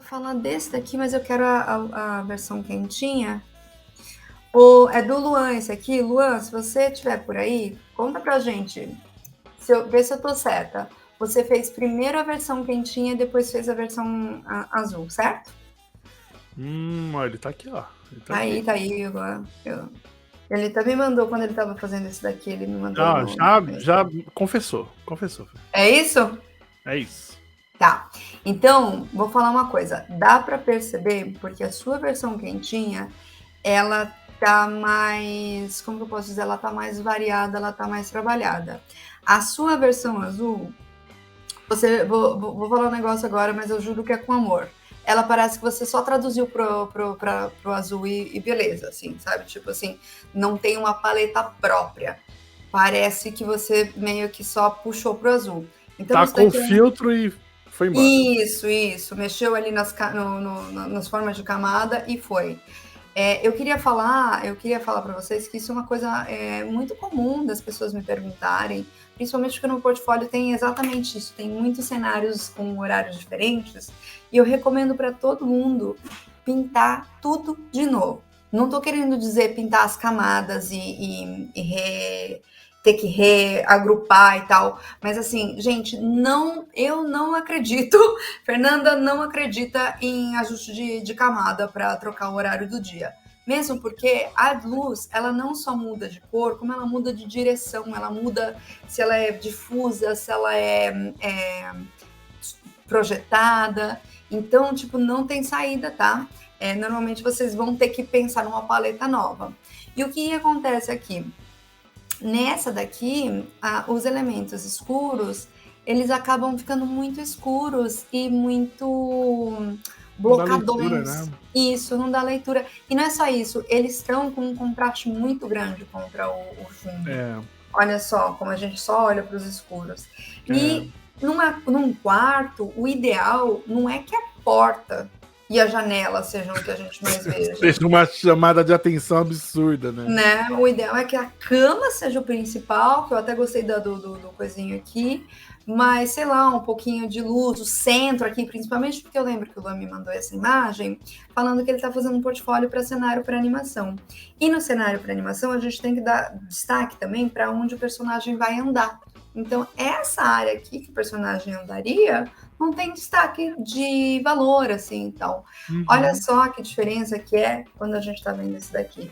falar desse daqui, mas eu quero a versão quentinha. É do Luan esse aqui. Luan, se você estiver por aí, conta pra gente. Vê se eu tô certa. Você fez primeiro a versão quentinha e depois fez a versão azul, certo? Ó, ele tá aqui, ó. Ele tá Aí, aqui. tá aí. Ele também mandou, quando ele tava fazendo esse daqui, ele me mandou Ah, no já confessou. Confessou. É isso? É isso. Tá. Então, vou falar uma coisa. Dá pra perceber, porque a sua versão quentinha, ela tá mais, como que eu posso dizer? Ela tá mais variada, ela tá mais trabalhada. A sua versão azul, vou falar um negócio agora, mas eu juro que é com amor. Ela parece que você só traduziu pro azul e beleza, assim, sabe? Tipo assim, não tem uma paleta própria. Parece que você meio que só puxou pro azul. Então, isso Tacou o daqui filtro e foi embora. Isso. Mexeu ali nas formas de camada e foi. Eu queria falar para vocês que isso é uma coisa muito comum das pessoas me perguntarem, principalmente porque no portfólio tem exatamente isso, tem muitos cenários com horários diferentes, e eu recomendo para todo mundo pintar tudo de novo. Não estou querendo dizer pintar as camadas ter que reagrupar e tal, mas assim, gente, eu não acredito, Fernanda não acredita em ajuste de camada para trocar o horário do dia. Mesmo porque a luz, ela não só muda de cor, como ela muda de direção, ela muda se ela é difusa, se ela é projetada. Então, tipo, não tem saída, tá? Normalmente vocês vão ter que pensar numa paleta nova. E o que acontece aqui? Nessa daqui, os elementos escuros, eles acabam ficando muito escuros e muito Não dá leitura, blocadões. né? Isso, não dá leitura. E não é só isso, eles estão com um contraste muito grande contra o fundo. É. Olha só, como a gente só olha para os escuros. É. E num quarto, o ideal não é que a porta e a janela sejam o que a gente mais veja. Seja uma chamada de atenção absurda, Né? O ideal é que a cama seja o principal, que eu até gostei do coisinho aqui, mas sei lá, um pouquinho de luz, o centro aqui, principalmente porque eu lembro que o Luan me mandou essa imagem, falando que ele está fazendo um portfólio para cenário para animação. E no cenário para animação, a gente tem que dar destaque também para onde o personagem vai andar. Então, essa área aqui que o personagem andaria não tem destaque de valor, assim, então. Olha só que diferença que é quando a gente está vendo esse daqui.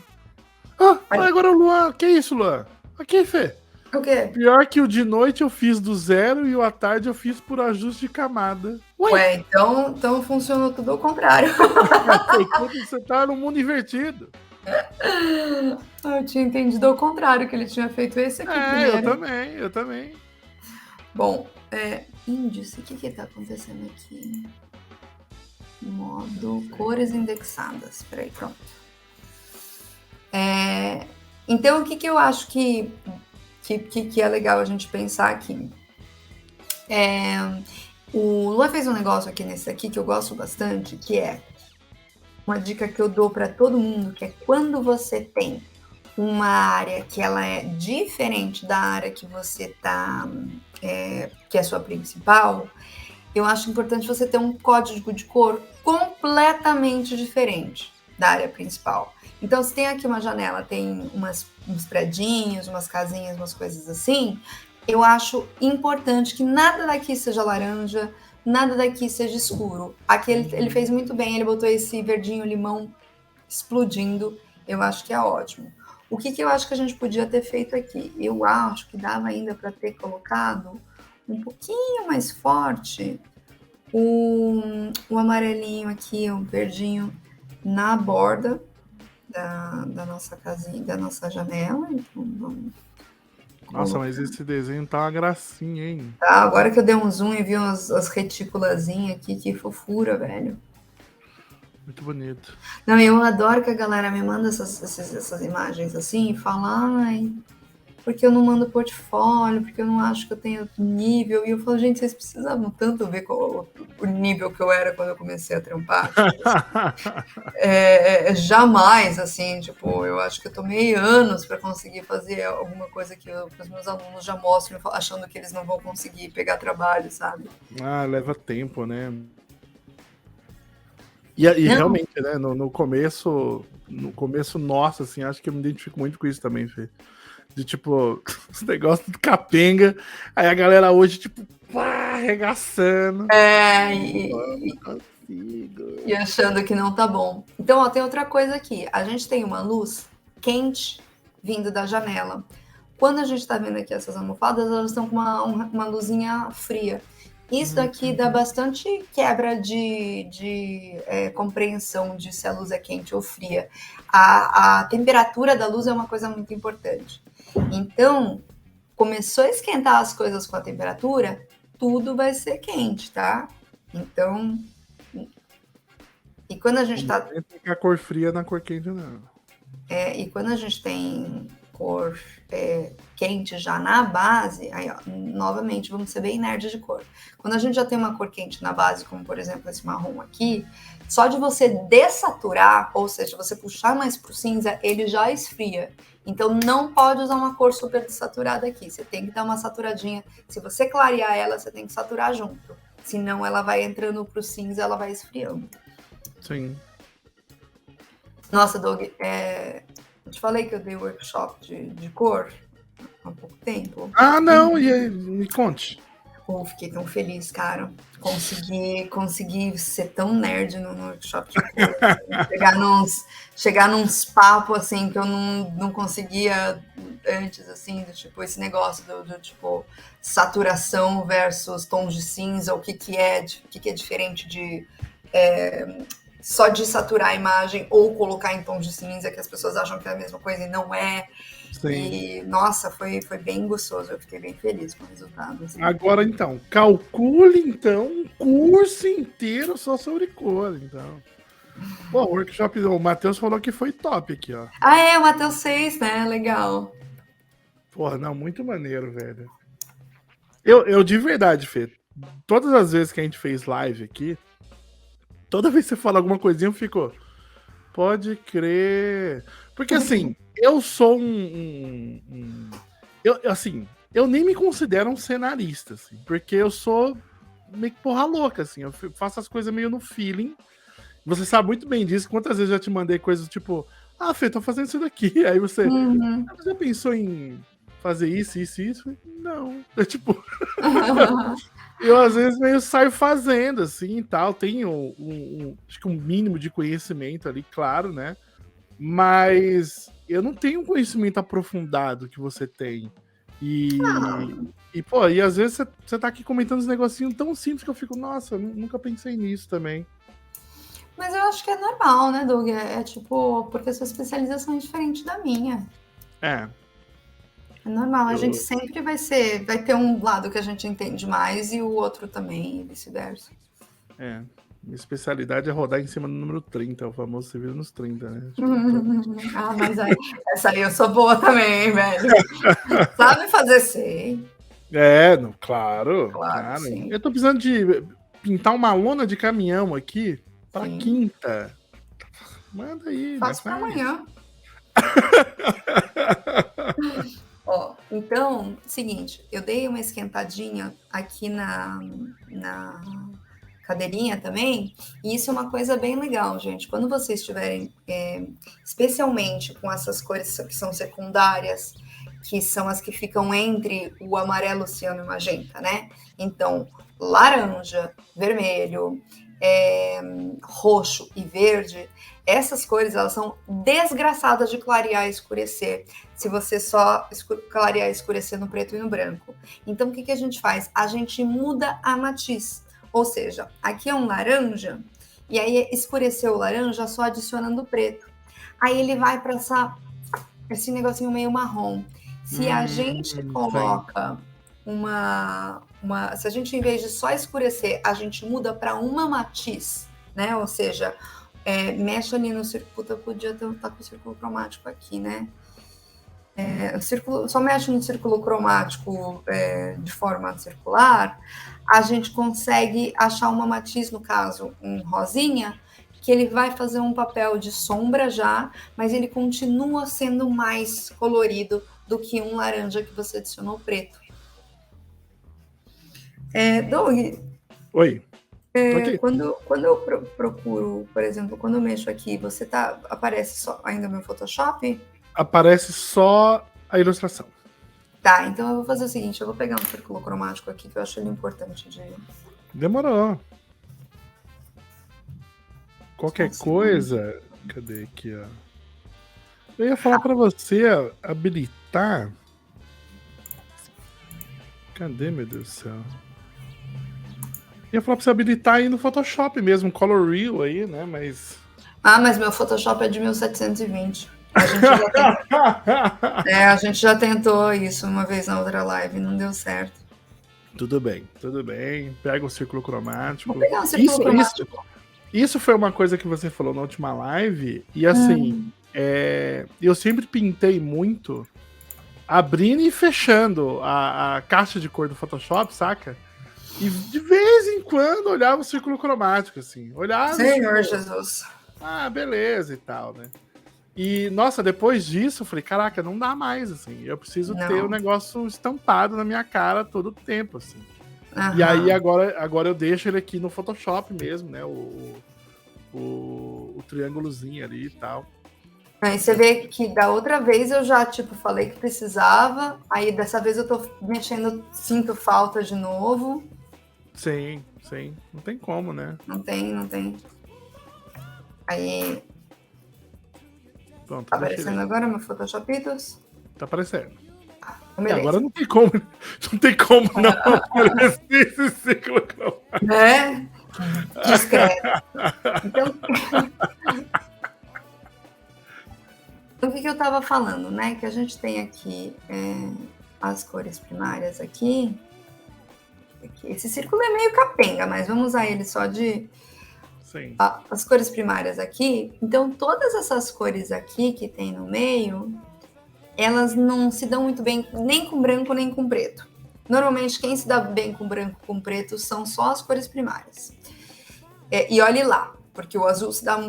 Agora o Luan. Que isso, Luan? Aqui, Fê. O quê? Pior que o de noite eu fiz do zero e o à tarde eu fiz por ajuste de camada. Ué, então funcionou tudo ao contrário. Você tá no mundo invertido. Eu tinha entendido ao contrário, que ele tinha feito esse aqui primeiro. Eu também. Bom, índice, o que tá acontecendo aqui? Modo cores indexadas. Peraí, pronto. Então, o que eu acho que é legal a gente pensar aqui? O Lua fez um negócio aqui nesse aqui que eu gosto bastante, que é uma dica que eu dou para todo mundo, que é quando você tem uma área que ela é diferente da área que você tá, que é a sua principal, eu acho importante você ter um código de cor completamente diferente da área principal. Então, se tem aqui uma janela, tem uns predinhos, umas casinhas, umas coisas assim, eu acho importante que nada daqui seja laranja, nada daqui seja escuro. Aqui ele fez muito bem, ele botou esse verdinho limão explodindo, eu acho que é ótimo. O que eu acho que a gente podia ter feito aqui? Eu acho que dava ainda para ter colocado um pouquinho mais forte o amarelinho aqui, o verdinho na borda da nossa casinha, da nossa janela. Então, vamos Nossa, mas colocar. esse desenho tá uma gracinha, hein? Tá, agora que eu dei um zoom e vi as reticulazinhas aqui, que fofura, velho. Muito bonito. Não, eu adoro que a galera me manda essas imagens assim e fala, ai, porque eu não mando portfólio, porque eu não acho que eu tenho nível. E eu falo, gente, vocês precisavam tanto ver qual, o nível que eu era quando eu comecei a trampar. Tipo, jamais, assim, tipo, eu acho que eu tomei anos para conseguir fazer alguma coisa que os meus alunos já mostram, achando que eles não vão conseguir pegar trabalho, sabe? Leva tempo, né? E Não, realmente, né, no começo nossa, assim, acho que eu me identifico muito com isso também, Fê. De tipo, os negócios do capenga, aí a galera hoje, tipo, pá, arregaçando. é, Não consigo. e achando que não tá bom. Então, ó, tem outra coisa aqui. A gente tem uma luz quente vindo da janela. Quando a gente tá vendo aqui essas almofadas, elas estão com uma luzinha fria. Isso daqui dá bastante quebra de compreensão de se a luz é quente ou fria. A temperatura da luz é uma coisa muito importante. Então, começou a esquentar as coisas com a temperatura, tudo vai ser quente, tá? Então, e quando a gente Não tá. tem que a cor fria na cor quente, não. E quando a gente tem cor quente já na base, aí ó, novamente vamos ser bem nerd de cor. Quando a gente já tem uma cor quente na base, como por exemplo esse marrom aqui, só de você dessaturar, ou seja, você puxar mais pro cinza, ele já esfria. Então não pode usar uma cor super desaturada aqui. Você tem que dar uma saturadinha. Se você clarear ela, você tem que saturar junto. Senão ela vai entrando pro cinza, ela vai esfriando. Sim. Nossa, Doug, eu te falei que eu dei workshop de cor há pouco tempo. Ah, não, e aí, me conte. Pô, fiquei tão feliz, cara. Consegui ser tão nerd no workshop de cor. Assim, chegar nos papos assim que eu não conseguia antes, assim, do tipo, esse negócio do tipo saturação versus tons de cinza, o que é diferente de só de saturar a imagem ou colocar em tons de cinza, que as pessoas acham que é a mesma coisa e não é. Sim. E, nossa, foi bem gostoso. Eu fiquei bem feliz com o resultado. Assim. Agora, então, calcule, então, um curso inteiro só sobre cor, então. Pô, o workshop, o Matheus falou que foi top aqui, ó. Ah, o Matheus 6, né? Legal. Porra, não, muito maneiro, velho. Eu de verdade, Fê, todas as vezes que a gente fez live aqui, toda vez que você fala alguma coisinha, eu fico, pode crer. Porque assim, eu sou eu nem me considero um cenarista, assim, porque eu sou meio que porra louca, assim, eu faço as coisas meio no feeling. Você sabe muito bem disso, quantas vezes eu já te mandei coisas tipo, ah, Fê, tô fazendo isso daqui. Aí você, você pensou em fazer isso, isso, isso? Não. É tipo. Eu às vezes meio saio fazendo, assim e tal. Tenho acho que um mínimo de conhecimento ali, claro, né? Mas eu não tenho um conhecimento aprofundado que você tem. Pô, e às vezes você tá aqui comentando uns negocinhos tão simples que eu fico, nossa, eu nunca pensei nisso também. Mas eu acho que é normal, né, Doug? É tipo, porque a sua especialização é diferente da minha. É. É normal, a gente sempre vai ter um lado que a gente entende mais e o outro também, e vice-versa. É. Minha especialidade é rodar em cima do número 30, o famoso se vira nos 30, né? Ah, mas essa aí eu sou boa também, hein, velho. Sabe fazer, sei. Não, claro. Sim. Eu tô precisando de pintar uma lona de caminhão aqui pra quinta. Manda aí, Faço pra amanhã. Ó, então, seguinte, eu dei uma esquentadinha aqui na cadeirinha também, e isso é uma coisa bem legal, gente. Quando vocês estiverem, especialmente com essas cores que são secundárias, que são as que ficam entre o amarelo, ciano e magenta, né? Então, laranja, vermelho, roxo e verde, essas cores, elas são desgraçadas de clarear e escurecer, se você só clarear e escurecer no preto e no branco. Então, o que a gente faz? A gente muda a matiz. Ou seja, aqui é um laranja, e aí escureceu o laranja só adicionando o preto. Aí ele vai para esse negocinho meio marrom. Se a gente coloca se a gente, em vez de só escurecer, a gente muda para uma matiz, né? Ou seja, mexe ali no círculo. Puta, eu podia estar com o círculo cromático aqui, né? Só mexe no círculo cromático de forma circular, a gente consegue achar uma matiz, no caso, um rosinha, que ele vai fazer um papel de sombra já, mas ele continua sendo mais colorido do que um laranja que você adicionou preto. Doug. Oi. Tô aqui. Quando eu procuro, por exemplo, quando eu mexo aqui, aparece só ainda o meu Photoshop? Aparece só a ilustração. Tá, então eu vou fazer o seguinte, eu vou pegar um círculo cromático aqui, que eu acho ele importante de... Demorou. Qualquer Nossa, coisa... Cadê aqui, ó? Eu ia falar pra você habilitar... Cadê, meu Deus do céu? Eu ia falar pra você habilitar aí no Photoshop mesmo, Color Real aí, né? Mas... mas meu Photoshop é de 1720. A gente já tentou isso uma vez na outra live, não deu certo. Tudo bem. Pega o círculo cromático. Vou pegar um círculo cromático. Isso foi uma coisa que você falou na última live, e assim, eu sempre pintei muito abrindo e fechando a caixa de cor do Photoshop, saca? E de vez em quando olhava o círculo cromático, assim. Olhava. Senhor Jesus. Beleza e tal, né? E, nossa, depois disso, eu falei, caraca, não dá mais, assim. Eu preciso ter o negócio estampado na minha cara todo o tempo, assim. E aí, agora eu deixo ele aqui no Photoshop mesmo, né? O triângulozinho ali e tal. Aí você vê que da outra vez eu já, falei que precisava, aí dessa vez eu tô mexendo, sinto falta de novo. Sim. Não tem como, né? Não tem. Aí... Pronto, tá aparecendo agora meu Photoshopitos? Tá aparecendo. Agora não tem como não aparecer esse ciclo cromático. Né? Discreto. Então o que eu tava falando, né? Que a gente tem aqui as cores primárias aqui. Esse círculo é meio capenga, mas vamos usar ele só de... Sim. As cores primárias aqui. Então, todas essas cores aqui que tem no meio, elas não se dão muito bem nem com branco nem com preto. Normalmente, quem se dá bem com branco e com preto são só as cores primárias. E olhe lá, porque o azul se dá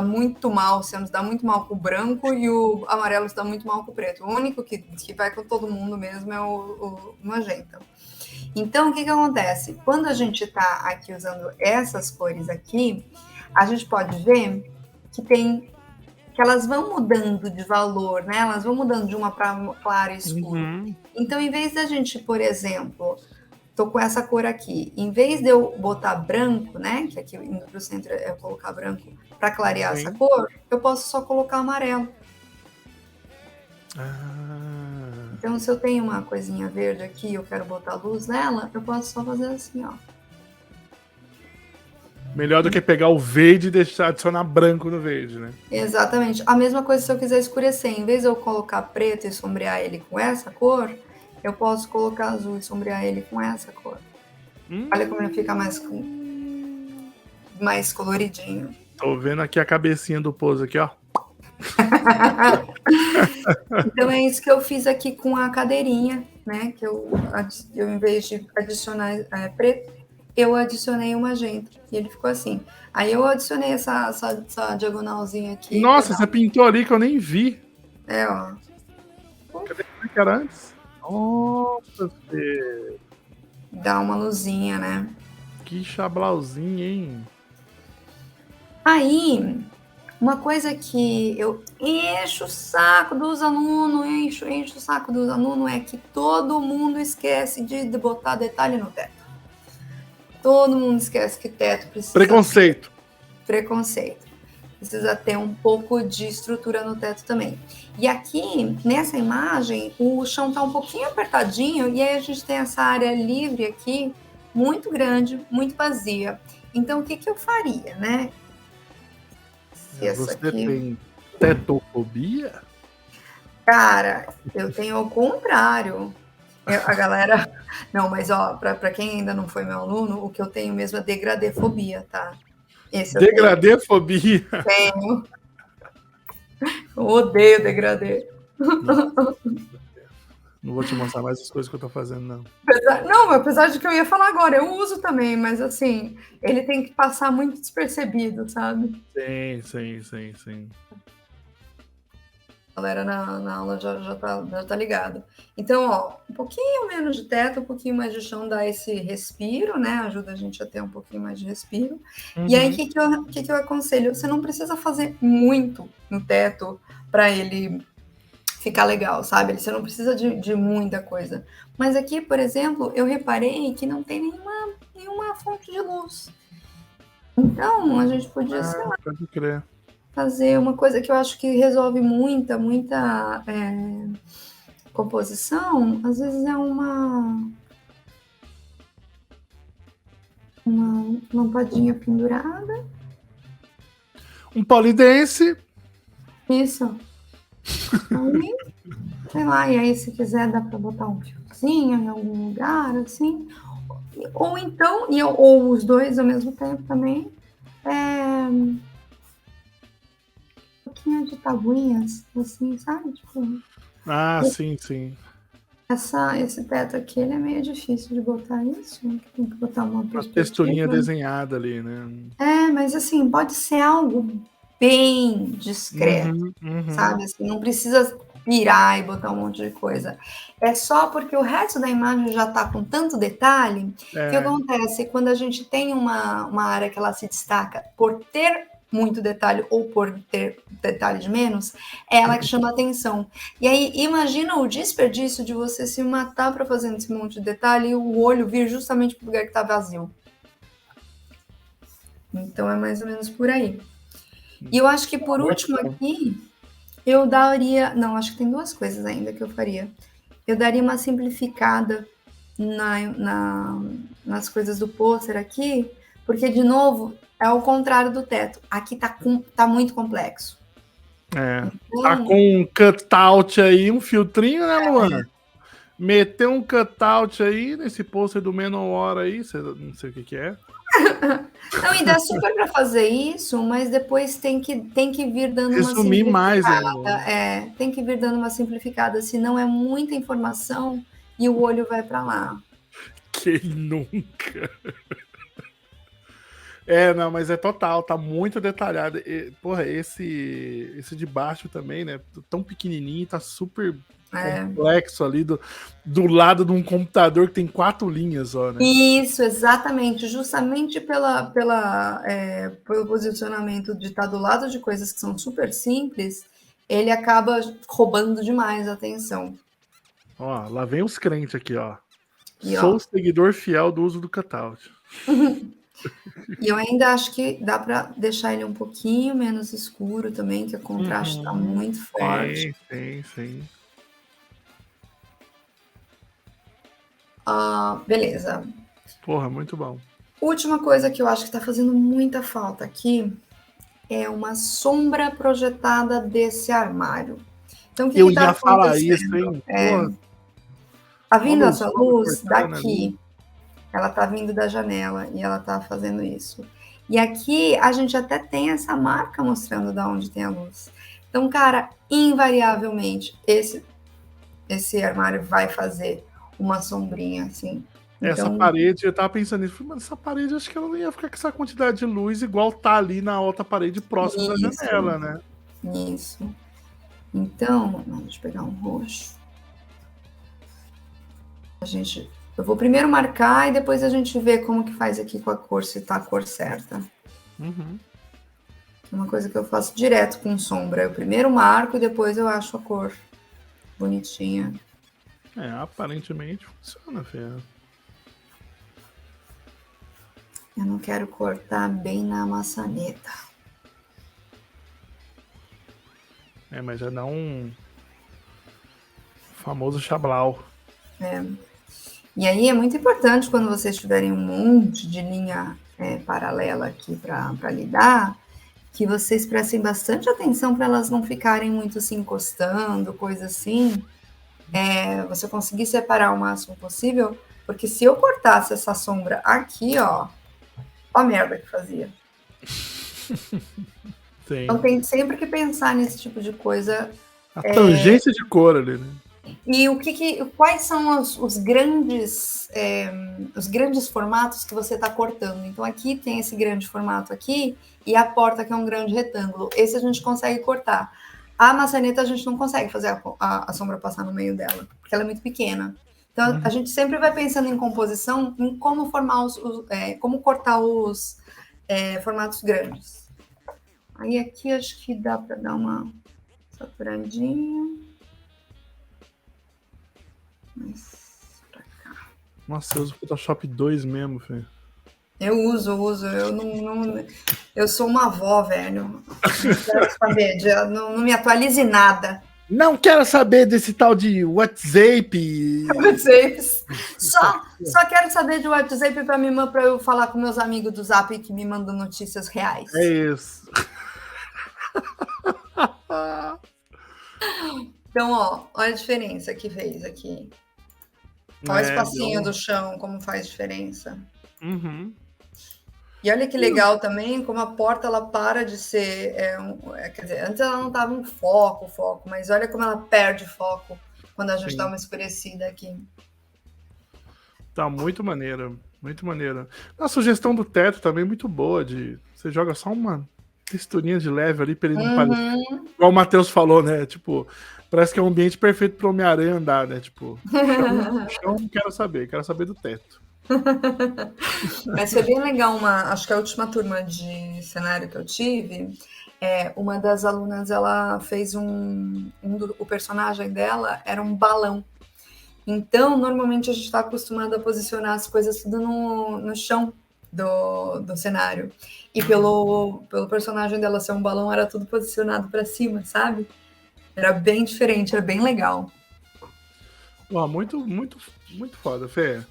muito mal, se dá muito mal com o branco e o amarelo se dá muito mal com o preto. O único que vai com todo mundo mesmo é o magenta. Então, o que acontece? Quando a gente está aqui usando essas cores aqui, a gente pode ver que elas vão mudando de valor, né? Elas vão mudando de uma para clara e escuro. Então, em vez da gente, por exemplo, tô com essa cor aqui, em vez de eu botar branco, né? Que aqui indo para o centro é colocar branco para clarear essa cor, eu posso só colocar amarelo. Então, se eu tenho uma coisinha verde aqui e eu quero botar luz nela, eu posso só fazer assim, ó. Melhor do que pegar o verde e adicionar branco no verde, né? Exatamente. A mesma coisa se eu quiser escurecer. Em vez de eu colocar preto e sombrear ele com essa cor, eu posso colocar azul e sombrear ele com essa cor. Olha como ele fica mais coloridinho. Tô vendo aqui a cabecinha do Pose aqui, ó. Então é isso que eu fiz aqui com a cadeirinha, né? Que eu em vez de adicionar preto, eu adicionei o magenta. E ele ficou assim. Aí eu adicionei essa diagonalzinha aqui. Nossa, você pintou ali que eu nem vi. Ó. Cadê que era antes? Nossa, você... Dá uma luzinha, né? Que chablauzinho, hein? Aí... Uma coisa que eu encho o saco dos alunos, encho o saco dos alunos é que todo mundo esquece de botar detalhe no teto. Todo mundo esquece que teto precisa... Preconceito. Precisa ter um pouco de estrutura no teto também. E aqui, nessa imagem, o chão tá um pouquinho apertadinho e aí a gente tem essa área livre aqui, muito grande, muito vazia. Então, o que eu faria, né? Você tem tetofobia? Cara, eu tenho ao contrário. A galera... Não, mas ó, pra quem ainda não foi meu aluno, o que eu tenho mesmo é degradefobia, tá? Degradefobia? Tenho. Eu odeio degradê. Não vou te mostrar mais as coisas que eu tô fazendo, não. Apesar de que eu ia falar agora, eu uso também, mas assim, ele tem que passar muito despercebido, sabe? Sim. A galera na aula já tá ligado. Então, ó, um pouquinho menos de teto, um pouquinho mais de chão dá esse respiro, né? Ajuda a gente a ter um pouquinho mais de respiro. E aí, o que eu aconselho? Você não precisa fazer muito no teto para ele ficar legal, sabe? Você não precisa de muita coisa. Mas aqui, por exemplo, eu reparei que não tem nenhuma fonte de luz. Então, a gente podia, sei lá, Pode crer. fazer uma coisa que eu acho que resolve muita composição. Às vezes é uma lampadinha pendurada. Um polidense. Isso. Aí, sei lá, e aí se quiser dá para botar um fiozinho em algum lugar, assim. Ou então, ou os dois ao mesmo tempo também. Um pouquinho de tabuinhas, assim, sabe? Tipo, Sim, sim. esse teto aqui, ele é meio difícil de botar isso. Tem que botar uma texturinha desenhada ali, né? Mas assim, pode ser algo bem discreto, sabe? Assim, não precisa pirar e botar um monte de coisa. É só porque o resto da imagem já tá com tanto detalhe que acontece quando a gente tem uma área que ela se destaca por ter muito detalhe ou por ter detalhe de menos, é ela que chama atenção. E aí, imagina o desperdício de você se matar para fazer esse monte de detalhe e o olho vir justamente pro lugar que tá vazio. Então, é mais ou menos por aí. E eu acho que, por último aqui, eu daria... Não, acho que tem duas coisas ainda que eu faria. Eu daria uma simplificada nas coisas do pôster aqui, porque, de novo, é o contrário do teto. Aqui tá muito complexo. Então, tá com um cutout aí, um filtrinho, né, Luana? Meter um cutout aí nesse pôster do Manowar aí, não sei o que é. Não, e dá super para fazer isso, mas depois tem que vir dando uma resumir mais ainda. Tem que vir dando uma simplificada, senão é muita informação e o olho vai para lá. Quem nunca? Não, mas é total, tá muito detalhado. Porra, esse de baixo também, né? Tão pequenininho, tá super complexo ali do lado de um computador que tem 4 linhas, ó, né? Isso, exatamente. Justamente pelo posicionamento de estar do lado de coisas que são super simples, ele acaba roubando demais a atenção. Ó, lá vem os crentes aqui, ó. E, Sou seguidor fiel do uso do cutout. E eu ainda acho que dá para deixar ele um pouquinho menos escuro também, que o contraste está muito forte. Sim. Beleza. Porra, muito bom. Última coisa que eu acho que está fazendo muita falta aqui é uma sombra projetada desse armário. Então, o que está acontecendo? Falar isso, hein? Tá vindo essa luz daqui. Ela tá vindo da janela e ela tá fazendo isso. E aqui a gente até tem essa marca mostrando de onde tem a luz. Então, cara, invariavelmente, esse armário vai fazer uma sombrinha, assim. Essa parede, eu tava pensando nisso, mas essa parede, acho que ela não ia ficar com essa quantidade de luz igual tá ali na outra parede próxima da janela, né? Isso. Então, deixa eu pegar um roxo. Eu vou primeiro marcar e depois a gente vê como que faz aqui com a cor, se tá a cor certa. Uma coisa que eu faço direto com sombra. Eu primeiro marco e depois eu acho a cor bonitinha. Aparentemente funciona, Fê. Eu não quero cortar bem na maçaneta. Mas já dá um famoso chablau. E aí é muito importante quando vocês tiverem um monte de linha paralela aqui para lidar, que vocês prestem bastante atenção para elas não ficarem muito se encostando, coisa assim. Você conseguir separar o máximo possível, porque se eu cortasse essa sombra aqui, ó a merda que fazia. Sim. Então tem sempre que pensar nesse tipo de coisa. A tangência de cor ali, né? E quais são os grandes formatos que você está cortando? Então aqui tem esse grande formato aqui e a porta que é um grande retângulo. Esse a gente consegue cortar. A maçaneta a gente não consegue fazer a sombra passar no meio dela, porque ela é muito pequena. Então a gente sempre vai pensando em composição, em como formar como cortar os formatos grandes. Aí aqui acho que dá para dar uma saturadinha. Mas pra cá. Nossa, eu uso Photoshop 2 mesmo, filho. Eu uso. Eu sou uma avó, velho. Não quero saber, não me atualize nada. Não quero saber desse tal de WhatsApp. Só quero saber de WhatsApp para eu falar com meus amigos do Zap que me mandam notícias reais. É isso. Então, ó, olha a diferença que fez aqui. Olha o espacinho do chão, como faz diferença. Uhum. E olha que legal também, como a porta ela para de ser. Quer dizer, antes ela não estava em foco, mas olha como ela perde foco quando a gente dá uma escurecida aqui. Tá muito maneiro, muito maneiro. A sugestão do teto também é muito boa. Você joga só uma texturinha de leve ali para ele não parecer. Igual o Matheus falou, né? Tipo, parece que é um ambiente perfeito para o Homem-Aranha andar, né? Tipo, chão não quero saber do teto. Mas foi bem legal, acho que a última turma de cenário que eu tive, uma das alunas, ela fez o personagem dela era um balão. Então, normalmente a gente está acostumado a posicionar as coisas tudo no chão do cenário. E pelo personagem dela ser um balão, era tudo posicionado para cima, sabe? Era bem diferente, era bem legal. Ó, muito, muito, muito foda, Fê.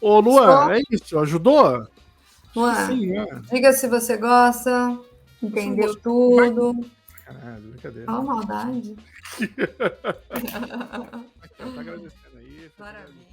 Ô, Luan, é isso? Ajudou? Luan, sim, diga se você gosta, entendeu tudo. Caralho, brincadeira. Ó, maldade. Tá agradecendo aí. Maravilha.